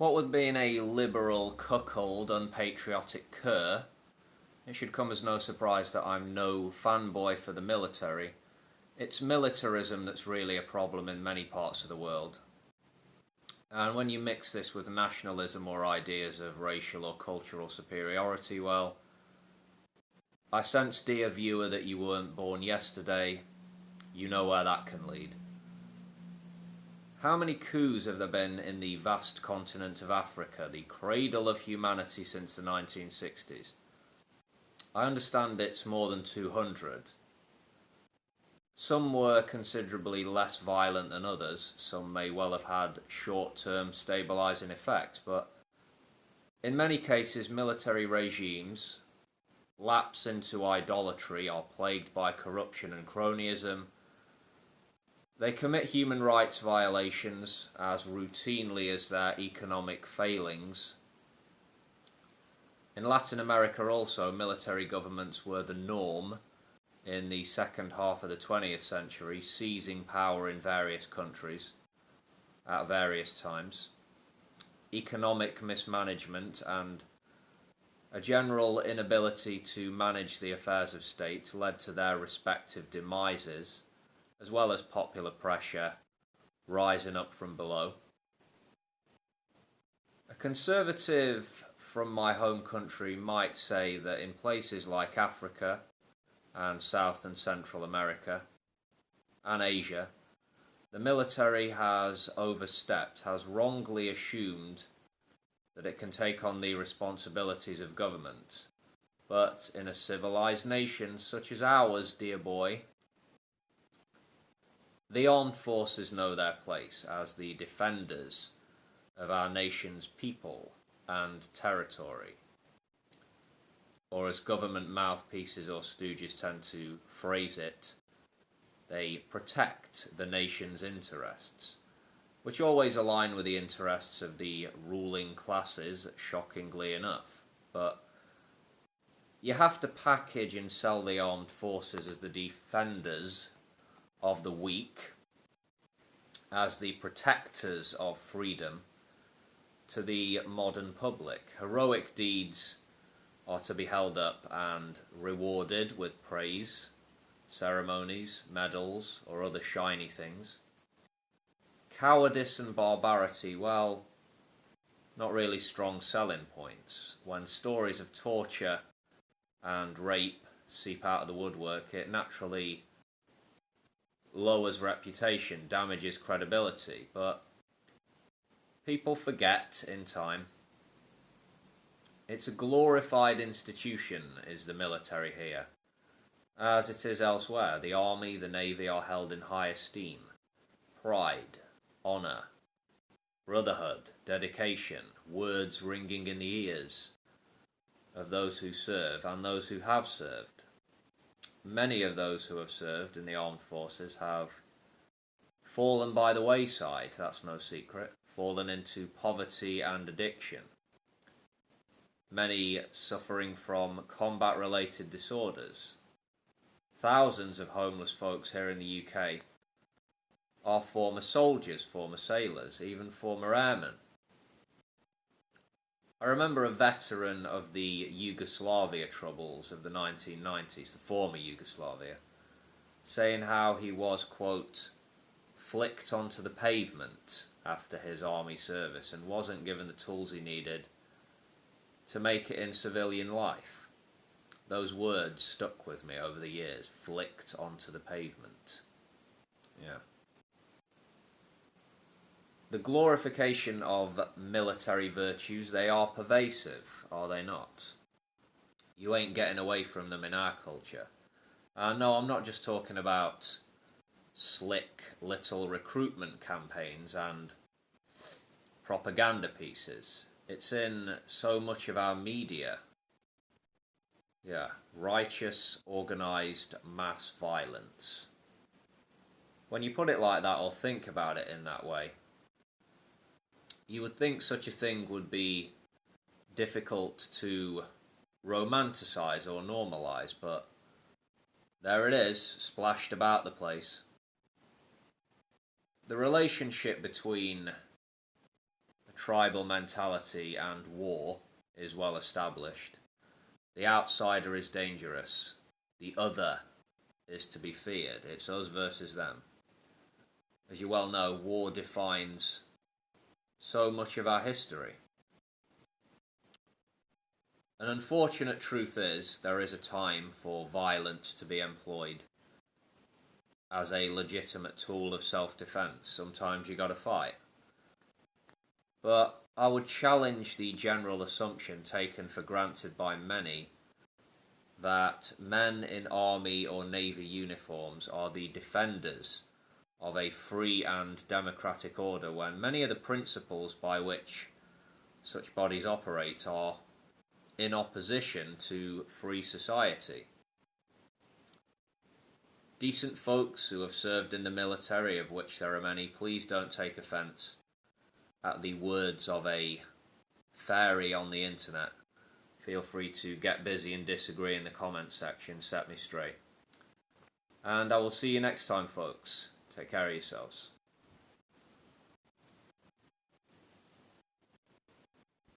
What with being a liberal, cuckold, unpatriotic cur, it should come as no surprise that I'm no fanboy for the military. It's militarism that's really a problem in many parts of the world. And when you mix this with nationalism or ideas of racial or cultural superiority, well, I sense, dear viewer, that you weren't born yesterday. You know where that can lead. How many coups have there been in the vast continent of Africa, the cradle of humanity since the 1960s? I understand it's more than 200. Some were considerably less violent than others. Some may well have had short-term stabilising effect, but in many cases military regimes lapse into idolatry, are plagued by corruption and cronyism. They commit human rights violations as routinely as their economic failings. In Latin America also, military governments were the norm in the second half of the 20th century, seizing power in various countries at various times. Economic mismanagement and a general inability to manage the affairs of state led to their respective demises, as well as popular pressure rising up from below. A conservative from my home country might say that in places like Africa and South and Central America and Asia, the military has overstepped, has wrongly assumed that it can take on the responsibilities of government. But in a civilized nation such as ours, dear boy, the armed forces know their place as the defenders of our nation's people and territory. Or as government mouthpieces or stooges tend to phrase it, they protect the nation's interests, which always align with the interests of the ruling classes, shockingly enough. But you have to package and sell the armed forces as the defenders of the weak, as the protectors of freedom to the modern public. Heroic deeds are to be held up and rewarded with praise, ceremonies, medals, or other shiny things. Cowardice and barbarity, well, not really strong selling points. When stories of torture and rape seep out of the woodwork, it naturally lowers reputation, damages credibility, but people forget in time. It's a glorified institution, is the military here. As it is elsewhere, the army, the navy are held in high esteem. Pride, honour, brotherhood, dedication, words ringing in the ears of those who serve and those who have served. Many of those who have served in the armed forces have fallen by the wayside, that's no secret, fallen into poverty and addiction. Many suffering from combat-related disorders. Thousands of homeless folks here in the UK are former soldiers, former sailors, even former airmen. I remember a veteran of the Yugoslavia troubles of the 1990s, the former Yugoslavia, saying how he was, quote, flicked onto the pavement after his army service and wasn't given the tools he needed to make it in civilian life. Those words stuck with me over the years, flicked onto the pavement. Yeah. The glorification of military virtues, they are pervasive, are they not? You ain't getting away from them in our culture. No, I'm not just talking about slick little recruitment campaigns and propaganda pieces. It's in so much of our media. Yeah, righteous, organised mass violence. When you put it like that or think about it in that way, you would think such a thing would be difficult to romanticise or normalise, but there it is, splashed about the place. The relationship between a tribal mentality and war is well established. The outsider is dangerous. The other is to be feared. It's us versus them. As you well know, war defines so much of our history. An unfortunate truth is there is a time for violence to be employed as a legitimate tool of self-defense. Sometimes you gotta fight. But I would challenge the general assumption taken for granted by many that men in army or navy uniforms are the defenders of a free and democratic order, when many of the principles by which such bodies operate are in opposition to free society. Decent folks who have served in the military, of which there are many, please don't take offence at the words of a fairy on the internet. Feel free to get busy and disagree in the comments section, set me straight. And I will see you next time, folks. Take care of yourselves.